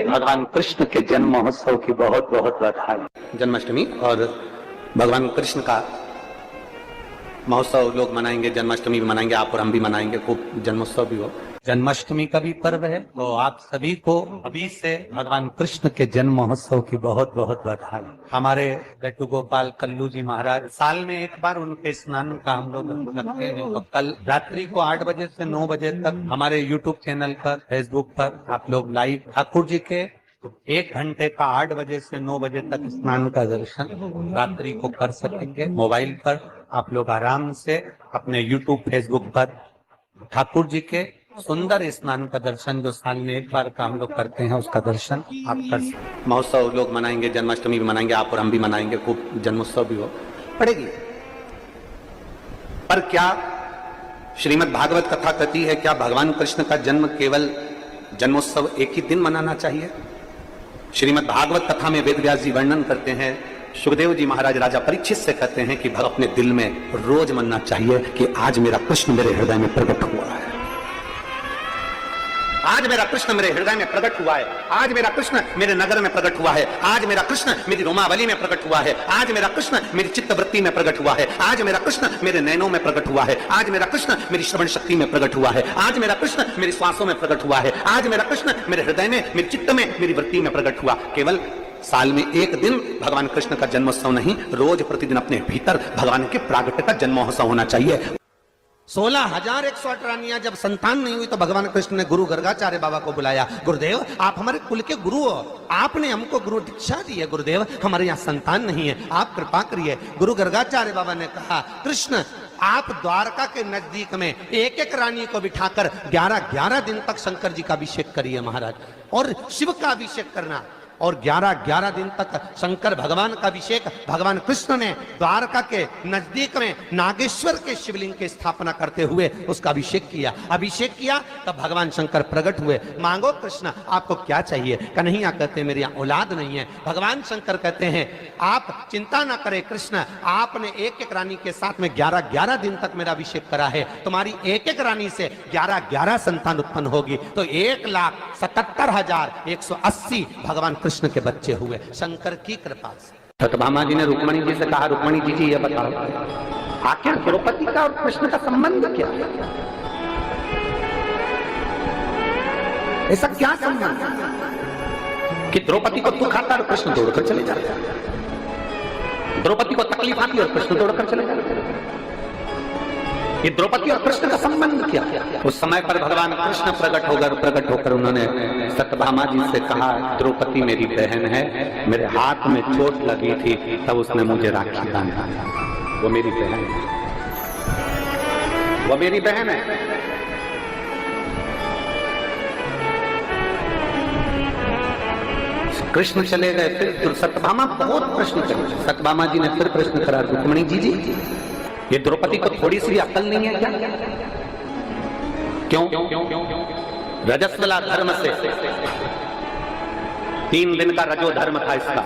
भगवान कृष्ण के जन्म महोत्सव की बहुत बहुत बधाई। जन्माष्टमी और भगवान कृष्ण का महोत्सव लोग मनाएंगे, जन्माष्टमी भी मनाएंगे, आप और हम भी मनाएंगे, खूब जन्मोत्सव भी हो। जन्माष्टमी का भी पर्व है, तो आप सभी को अभी से भगवान कृष्ण के जन्म महोत्सव की बहुत बहुत बधाई। हमारे गट्टू गोपाल कल्लू जी महाराज साल में एक बार उनके स्नान का हम लोग करते हैं। तो कल रात्रि को 8 बजे से 9 बजे तक हमारे यूट्यूब चैनल पर, फेसबुक पर आप लोग लाइव ठाकुर जी के 1 घंटे का 8 बजे से 9 बजे तक स्नान का दर्शन रात्रि को कर सकेंगे। मोबाइल पर आप लोग आराम से अपने यूट्यूब फेसबुक पर ठाकुर जी के सुंदर स्नान का दर्शन, जो साल में एक बार का हम लोग करते हैं, उसका दर्शन आप कर सकते। महोत्सव लोग मनाएंगे, जन्माष्टमी भी मनाएंगे, आप और हम भी मनाएंगे, खूब जन्मोत्सव भी हो पड़ेगी। पर क्या श्रीमद् भागवत कथा कहती है, क्या भगवान कृष्ण का जन्म केवल जन्मोत्सव एक ही दिन मनाना चाहिए? श्रीमद् भागवत कथा में वेद व्यास जी वर्णन करते हैं, सुखदेव जी महाराज राजा परीक्षित से कहते हैं कि अपने दिल में रोज मनना चाहिए कि आज मेरा कृष्ण मेरे हृदय में प्रकट हुआ है, आज मेरा कृष्ण मेरे हृदय में प्रकट हुआ है, आज मेरा कृष्ण मेरे नगर में प्रकट हुआ है, आज मेरा कृष्ण मेरी रोमावली में प्रकट हुआ है, आज मेरा कृष्ण मेरी चित्तवृत्ति में प्रकट हुआ है, आज मेरा कृष्ण मेरे नैनों में प्रकट हुआ है, आज मेरा कृष्ण मेरी श्रवण शक्ति में प्रकट हुआ है, आज मेरा कृष्ण मेरी श्वासों में प्रकट हुआ है, आज मेरा कृष्ण मेरे हृदय में, मेरे चित्त में, मेरी वृत्ति में प्रकट हुआ। केवल साल में एक दिन भगवान कृष्ण का जन्मोत्सव नहीं, रोज प्रतिदिन अपने भीतर भगवान के प्रागट्य का जन्मोत्सव होना चाहिए। 16,108 रानियां जब संतान नहीं हुई तो भगवान कृष्ण ने गुरु गर्गाचार्य बाबा को बुलाया। गुरुदेव, आप हमारे कुल के गुरु हो, आपने हमको गुरु दीक्षा दी है। गुरुदेव, हमारे यहाँ संतान नहीं है, आप कृपा करिए। गुरु गर्गाचार्य बाबा ने कहा, कृष्ण आप द्वारका के नजदीक में एक एक रानी को बिठाकर 11-11 दिन तक शंकर जी का अभिषेक करिए महाराज, और शिव का अभिषेक करना, और 11-11 दिन तक शंकर भगवान का अभिषेक भगवान कृष्ण ने द्वारका के नजदीक में नागेश्वर के शिवलिंग की स्थापना करते हुए उसका अभिषेक किया। तब भगवान शंकर प्रकट हुए। मांगो कृष्ण, आपको क्या चाहिए? कन्हैया कहते मेरी औलाद नहीं है। भगवान शंकर कहते हैं आप चिंता ना करें कृष्ण, आपने एक एक रानी के साथ में 11-11 दिन तक मेरा अभिषेक करा है, तुम्हारी एक एक रानी से 11-11 संतान उत्पन्न होगी, तो 1,77,180 भगवान कृष्ण के बच्चे हुए शंकर की कृपा से। सत्यभामा जी ने रुक्मणी जी से कहा, रुक्मणी जी ये बताओ आखिर द्रौपदी का और कृष्ण का संबंध क्या है? ऐसा क्या संबंध कि द्रौपदी को दुख आता और कृष्ण दौड़कर चले जाते, द्रौपदी को तकलीफ आती और कृष्ण दौड़कर चले जाते? ये द्रौपदी और कृष्ण का संबंध क्या? उस समय पर भगवान कृष्ण प्रकट होकर उन्होंने सत्यभामा जी से कहा, द्रौपदी मेरी बहन है, मेरे हाथ में चोट लगी थी तब उसने मुझे राखी बांधा, वो मेरी बहन है, वो मेरी बहन है। कृष्ण चले गए, फिर सत्यभामा बहुत प्रश्न करे। सत्यभामा जी ने फिर प्रश्न करा, रुक्मणी जी ये द्रौपदी को थोड़ी सी अकल नहीं है क्या? क्यों? रजस्वला धर्म से 3 दिन का रजो धर्म था इसका,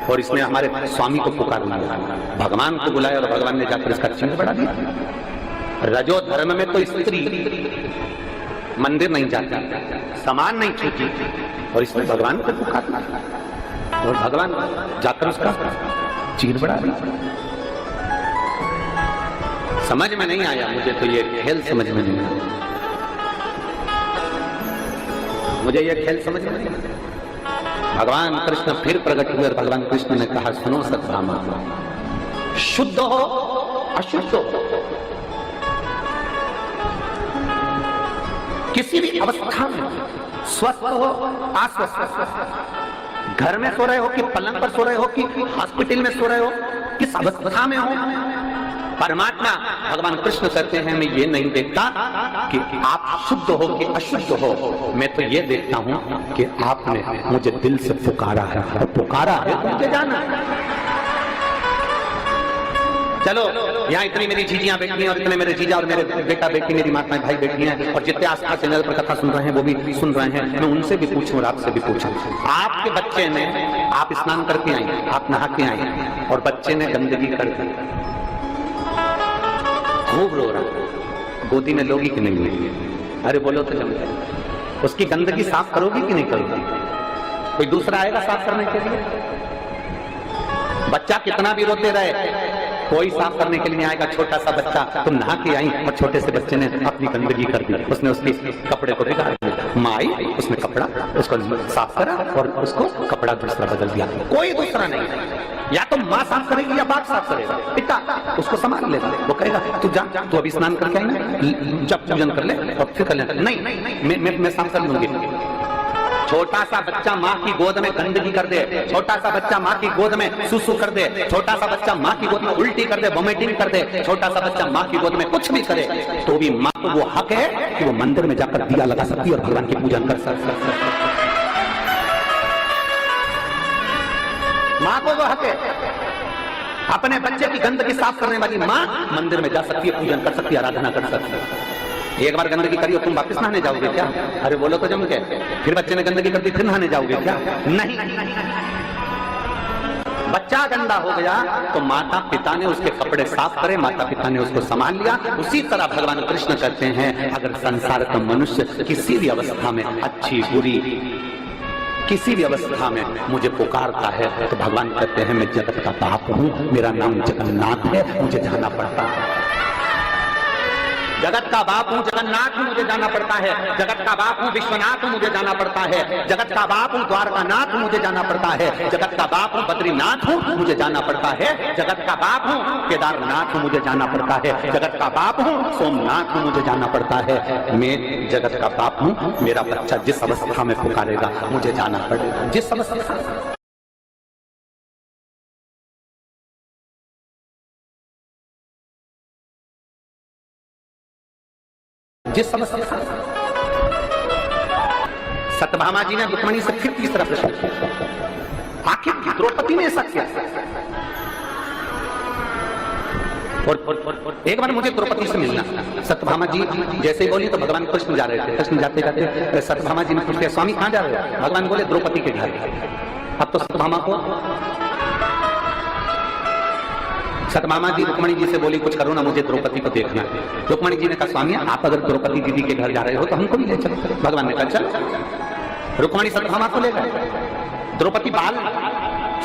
और इसने हमारे स्वामी को पुकार लिया, भगवान को बुलाया और भगवान ने जाकर इसका चिन्ह बढ़ा दिया। रजो धर्म में तो स्त्री मंदिर नहीं जाती, सामान नहीं छूती, और इसने भगवान को पुकार लिया और भगवान जाकर उसका चिन्ह बढ़ा दिया। समझ में नहीं आया मुझे, तो ये खेल समझ में नहीं आया मुझे, ये खेल समझ में नहीं आया। भगवान कृष्ण फिर प्रकट हुए और भगवान कृष्ण ने कहा, सुनो सत्यभामा, शुद्ध हो अशुद्ध हो, किसी भी अवस्था में, स्वस्थ हो अस्वस्थ, घर में सो रहे हो कि पलंग पर सो रहे हो कि हॉस्पिटल में सो रहे हो, किस अवस्था में हो, परमात्मा भगवान कृष्ण कहते हैं मैं ये नहीं देखता कि आप शुद्ध हो कि अशुद्ध हो, मैं तो ये देखता हूं कि आपने मुझे दिल से पुकारा है, और पुकारा है तो मुझे जाना है। चलो, यहाँ इतनी मेरी जीजियां बैठी हैं और इतने मेरे जीजा और मेरे बेटा बेटी, मेरी माताएं भाई बैठी हैं, और जितने आसपास चैनल पर कथा सुन रहे हैं वो भी सुन रहे हैं। मैं उनसे भी पूछूं और आपसे भी पूछूं, आपके बच्चे ने, आप स्नान करके आए, आप नहा के आए, और बच्चे ने गंदगी कर दी, खूब रो रहा, गोदी में लोगी कि नहीं लोगी? अरे बोलो तो जम, उसकी गंदगी साफ करोगी कि नहीं करोगी? कोई दूसरा आएगा साफ करने के लिए? बच्चा कितना भी रोते रहे, कोई साफ करने के लिए नहीं आएगा। छोटा सा बच्चा, तुम नहा के आई और छोटे से बच्चे ने अपनी गंदगी कर दी, उसने उसके कपड़े को बिगाड़ दिया। माँ आई, उसने कपड़ा उसको साफ करा और उसको कपड़ा दूसरा बदल दिया। कोई दूसरा नहीं, या तो माँ साफ करेगी या बाप साफ करेगा। पिता उसको संभाल लेगा, वो कहेगा तू जा, तू अभी स्नान करके आई ना, जब पूजन कर ले और फिर कर ले। नहीं, मैं साफ कर लूंगी। छोटा सा बच्चा माँ की गोद में गंदगी कर दे, छोटा सा बच्चा माँ की गोद में सुसु कर दे, छोटा सा बच्चा माँ की गोद में उल्टी कर दे, वोमिटिंग कर दे, छोटा सा बच्चा माँ की गोद में कुछ भी करे, तो भी माँ को वो हक है कि वो मंदिर में जाकर दिया लगा सकती है और भगवान की पूजन कर सकती है। माँ को वो हक है। अपने बच्चे की गंदगी साफ करने वाली माँ मंदिर में जा सकती है, पूजन कर सकती है, आराधना कर सकती है। एक बार गंदगी करी और तुम वापस नहाने जाओगे क्या? अरे बोलो तो जम के। फिर बच्चे ने गंदगी कर दी, फिर नहाने जाओगे क्या? नहीं। बच्चा गंदा हो गया तो माता पिता ने उसके कपड़े साफ करे, माता पिता ने उसको संभाल लिया। उसी तरह भगवान कृष्ण कहते हैं, अगर संसार का मनुष्य किसी भी अवस्था में, अच्छी बुरी किसी भी अवस्था में मुझे पुकारता है, तो भगवान कहते हैं मैं जगत का बाप हूं, मेरा नाम जगन्नाथ है, मुझे जाना पड़ता है। जगत का बाप हूं, जगन्नाथ हूं, मुझे जाना पड़ता है। जगत का बाप हूं, विश्वनाथ हूं, मुझे जाना पड़ता है। जगत का बाप हूं, द्वारकानाथ हूं, मुझे जाना पड़ता है। जगत का बाप हूं, बद्रीनाथ हूं, मुझे जाना पड़ता है। जगत का बाप हूं, केदारनाथ हूं, मुझे जाना पड़ता है। जगत का बाप हूं, सोमनाथ हूं, मुझे जाना पड़ता है। मैं जगत का बाप हूं, मेरा बच्चा जिस अवस्था में पुकारेगा मुझे जाना पड़ेगा। जिस अवस्था जिस समस्या सत्यभामा जी ने रुक्मिणी से फिर तीसरा प्रश्न किया, आखिर द्रौपदी ने ऐसा किया? और एक बार मुझे द्रौपदी से मिलना। सत्यभामा जी जैसे ही बोली तो भगवान कृष्ण जा रहे थे। कृष्ण जाते जाते सत्यभामा जी ने पूछ लिया, स्वामी कहाँ जा रहे हो? भगवान बोले द्रौपदी के घर। अब तो सत्यभामा जी रुक्मिणी जी से बोली, कुछ करो ना, मुझे द्रौपदी को देखना है। रुक्मिणी जी ने कहा, स्वामी आप अगर द्रौपदी दीदी के घर जा रहे हो तो हमको भी ले चलो। भगवान ने कहा चल। रुक्मिणी सत्यभामा को ले गए। द्रौपदी बाल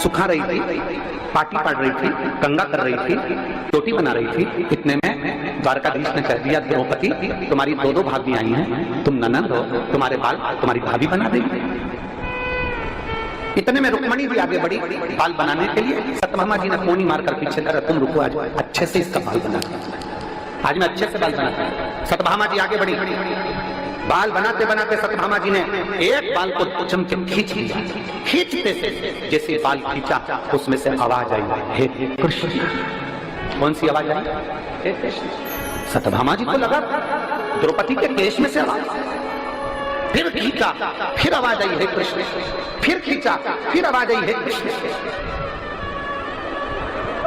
सुखा रही थी, पाटी पाड़ रही थी, कंगा कर रही थी, रोटी बना रही थी। इतने में द्वारकाधीश ने कह दिया, द्रौपदी तुम्हारी दो भाभी आई हैं, तुम ननद हो, तुम्हारे बाल तुम्हारी भाभी बना देंगे। इतने में रुक्मिणी भी आगे बढ़ी बाल बनाने के लिए। सत्यभामा जी ने कोनी मारकर पीछे करा, तुम रुको, आज अच्छे से इसका बाल बना, आज मैं अच्छे से बाल बनाता हूं। सत्यभामा जी आगे बढ़ी, बाल बनाते बनाते सत्यभामा जी ने एक बाल को चमके खींच लिया। खींचते से जैसे बाल खींचा उसमें से आवाज आई, हे कृष्ण। कौन सी आवाज आई? हे कृष्ण। सत्यभामा जी को लगा द्रौपदी के केश में से आवाज। फिर खींचा, फिर आवाज आई, हे कृष्ण। फिर खींचा, फिर आवाज आई, हे कृष्ण।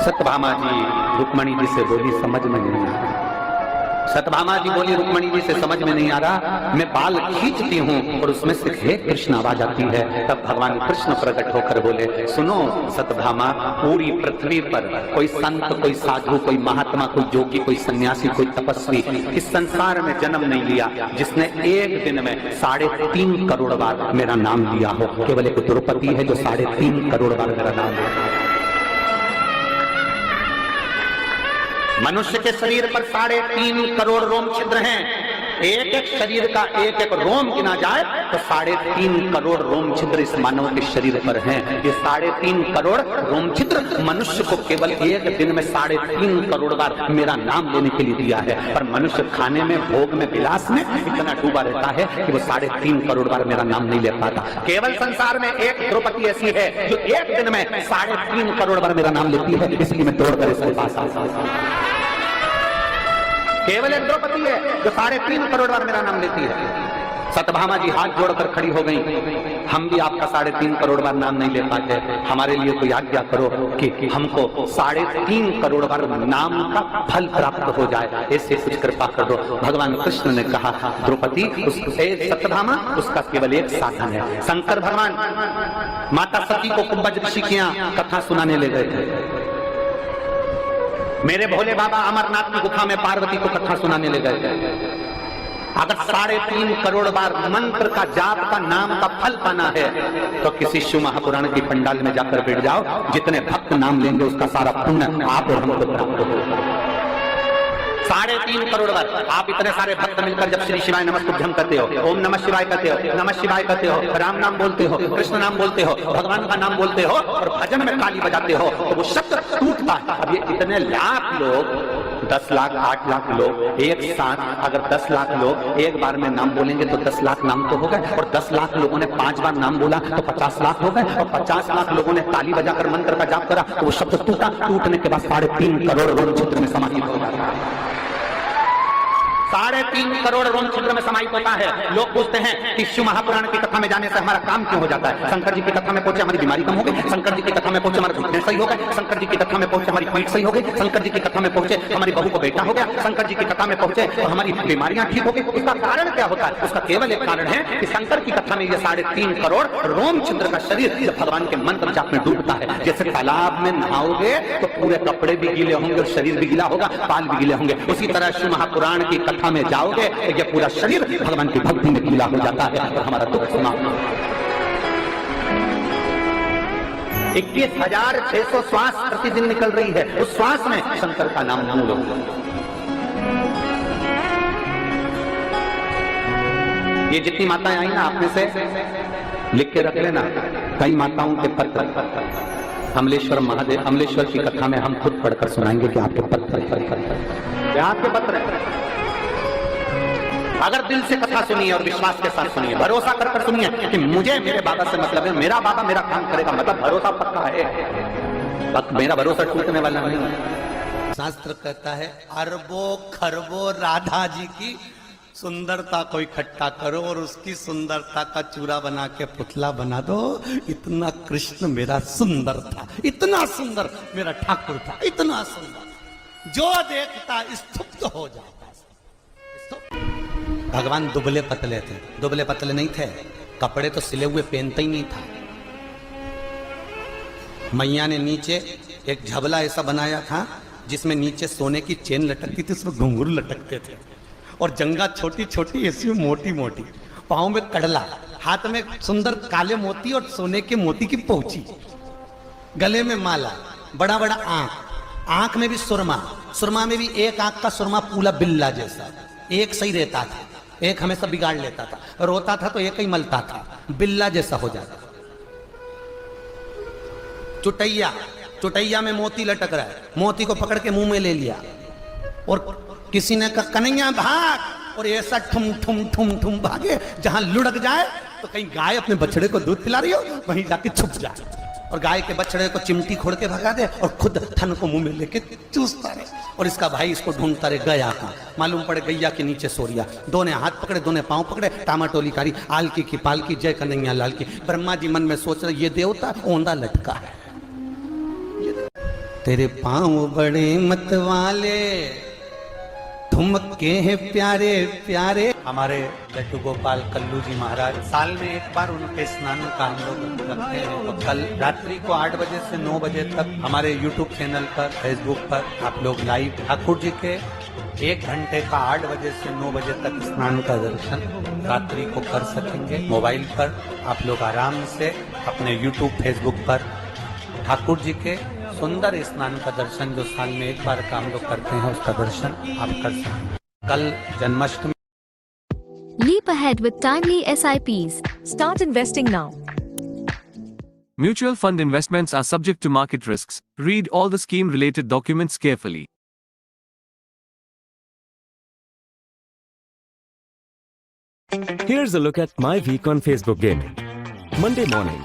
सत्यभामा जी रुक्मिणी जी से बोली, समझ में नहीं आ रहा। सत्यभामा जी बोली रुक्मिणी जी से, समझ में नहीं आ रहा, मैं बाल खींचती हूँ और उसमें से हे कृष्ण आवाज आती है। तब भगवान कृष्ण प्रकट होकर बोले, सुनो सत्यभामा, पूरी पृथ्वी पर कोई संत, कोई साधु, कोई महात्मा, कोई योगी, कोई सन्यासी, कोई तपस्वी इस संसार में जन्म नहीं लिया जिसने एक दिन में 3.5 करोड़ बार मेरा नाम लिया हो। केवल एक द्रौपदी है जो 3.5 करोड़ बार मेरा नाम लिया। मनुष्य के शरीर पर 3.5 करोड़ रोम छिद्र हैं। एक एक शरीर का एक एक रोम गिना जाए तो 3.5 करोड़ रोम छिद्र इस मानव के शरीर पर हैं। ये 3.5 करोड़ रोम छिद्र मनुष्य को केवल एक दिन में 3.5 करोड़ बार मेरा नाम लेने के लिए दिया है। पर मनुष्य खाने में, भोग में, विलास में इतना डूबा रहता है कि वो 3.5 करोड़ बार मेरा नाम नहीं ले पाता। केवल संसार में एक द्रौपदी ऐसी है जो एक दिन में 3.5 करोड़ बार मेरा नाम लेती है, इसलिए मैं दौड़कर इसके पास आता हूं। केवल एक द्रौपदी है जो 3.5 करोड़ बार मेरा नाम लेती है। सत्यभामा जी हाथ जोड़कर खड़ी हो गई, हम भी आपका 3.5 करोड़ बार नाम नहीं ले पाते, हमारे लिए कोई आज्ञा करो कि हमको 3.5 करोड़ बार नाम का फल प्राप्त हो जाए, ऐसे कुछ कृपा कर दो। भगवान कृष्ण ने कहा, द्रौपदी सत्यभामा उसका केवल एक साधन है। शंकर भगवान माता सती को कुंभज ऋषि की कथा सुनाने ले गए थे। मेरे भोले बाबा अमरनाथ की गुफा में पार्वती को कथा सुनाने ले गए थे। अगर 3.5 करोड़ बार मंत्र का जाप का नाम का फल पाना है तो किसी शिव महापुराण की पंडाल में जाकर बैठ जाओ, जितने भक्त नाम लेंगे उसका सारा पुण्य आप और हमको प्राप्त होगा। 3.5 करोड़ बार आप इतने सारे भक्त मिलकर जब श्री शिवाय नमस्तुभ्यम करते हो, ओम नमः शिवाय कहते हो, नमः शिवाय कहते हो, राम नाम बोलते हो, कृष्ण नाम बोलते हो, भगवान का नाम बोलते हो और भजन में ताली बजाते हो, तो वो शब्द टूटता है। अब ये इतने लाख लोग, 10 लाख 8 लाख लोग एक साथ, अगर 10 लाख लोग एक बार में नाम बोलेंगे तो 10 लाख नाम तो हो गए, और 10 लाख लोगों ने 5 बार नाम बोला तो 50 लाख हो गए, और 50 लाख लोगों ने ताली बजाकर मंत्र का जाप करा तो वो शब्द टूटा। टूटने के बाद 3.5 करोड़ रोम चित्र में समाहित हो जाता है। 3.5 करोड़ रोम छिद्र में समाहित होता है। लोग पूछते हैं कि शिव महापुराण की कथा में जाने से हमारा काम क्यों हो जाता है? शंकर जी की कथा में पहुंचे हमारी बीमारी कम हो गई, शंकर जी की कथा में पहुंचे हमारे घुटने सही हो गए, शंकर जी की कथा में पहुंचे हमारी पीठ सही हो गई, शंकर जी की कथा में पहुंचे हमारी बहू को बेटा हो गया, शंकर जी की कथा में पहुंचे और हमारी बीमारियां ठीक हो गई। उसका कारण क्या होता है? उसका केवल एक कारण है कि शंकर की कथा में ये 3.5 करोड़ रोम छिद्र का शरीर जब भगवान के मंत्र जाप में डूबता है, जैसे तालाब में नहाओगे तो पूरे कपड़े भी गीले होंगे और शरीर भी गीला होगा, बाल भी गीले होंगे, उसी तरह शिव महापुराण की कथा में जाओगे ये पूरा शरीर भगवान की भक्ति में गीला हो जाता है और हमारा दुख समाप्त हो जाता है। 21,600 श्वास प्रतिदिन निकल रही है, उस श्वास में शंकर का नाम मूल हो। ये जितनी माताएं आई ना, आप में से लिख के रख लेना, कई माताओं के पत्र अमलेश्वर महादेव, अमलेश्वर की कथा में हम खुद पढ़कर सुनाएंगे कि आपके पत्र, आपके पत्र है। अगर दिल से कथा सुनिए और विश्वास के साथ सुनिए, भरोसा कर सुनिए कि मुझे मेरे बाबा से मतलब है, मेरा बाबा मेरा काम करेगा, मतलब भरोसा पक्का है, मेरा भरोसा टूटने वाला नहीं है। शास्त्र कहता है अरबों खरबों राधा जी की सुंदरता को इकट्ठा करो और उसकी सुंदरता का चूरा बना के पुतला बना दो। इतना कृष्ण मेरा सुंदर था, इतना सुंदर मेरा ठाकुर था, इतना सुंदर, जो देखता स्तुप्त हो जाता। भगवान दुबले पतले थे, दुबले पतले नहीं थे, कपड़े तो सिले हुए पहनते ही नहीं था। मैया ने नीचे एक झबला ऐसा बनाया था जिसमें नीचे सोने की चेन लटकती थी, उसमें घुंघरू लटकते थे, और जंगा छोटी छोटी ऐसी मोटी मोटी, पाँव में कड़ला, हाथ में सुंदर काले मोती और सोने के मोती की पोची, गले में माला, बड़ा बड़ा आंख, आंख में भी सुरमा, सुरमा में भी एक आंख का सुरमा पूरा बिल्ला जैसा, एक सही रहता था, एक हमेशा बिगाड़ लेता था, रोता था तो एक ही मलता था, बिल्ला जैसा हो जाता। चुटैया, चुटैया में मोती लटक रहा है, मोती को पकड़ के मुंह में ले लिया और किसी ने कहा कन्हैया भाग, और ऐसा ठुम ठुम ठुम ठुम भागे जहां लुढ़क जाए तो कहीं गाय अपने बछड़े को दूध पिला रही हो वहीं जाके छुप जाए, और गाय के बछड़े को चिमटी खोड़ के भगा दे और खुद थन को मुंह में लेके चूसता रहे, और इसका भाई इसको ढूंढता रहे गया का, मालूम पड़े गैया के नीचे सोरिया, दोनों हाथ पकड़े दोनों पांव पकड़े, टामाटोली कारी, आलकी की पालकी, जय कन्हैया लाल की। ब्रह्मा जी मन में सोच रहे ये देवता ओंधा लटका है, तेरे पांव बड़े मत वाले, ठुमके हैं प्यारे प्यारे। हमारे लड्डू गोपाल कल्लू जी महाराज साल में एक बार उनके स्नान का हम लोग रखते हैं, तो कल रात्रि को 8 बजे से 9 बजे तक हमारे YouTube चैनल पर, फेसबुक पर आप लोग लाइव ठाकुर जी के 1 घंटे का 8 बजे से 9 बजे तक स्नान का दर्शन रात्रि को कर सकेंगे। मोबाइल पर आप लोग आराम से अपने YouTube फेसबुक पर ठाकुर जी के सुंदर स्नान का दर्शन, जो साल में एक बार का हम लोग करते हैं, उसका दर्शन आप कर सकते। कल Janmashtami. Leap ahead with timely SIPs. Start investing now. Mutual fund investments are subject to market risks. Read all the scheme-related documents carefully. Here's a look at my week on Facebook gaming. Monday morning,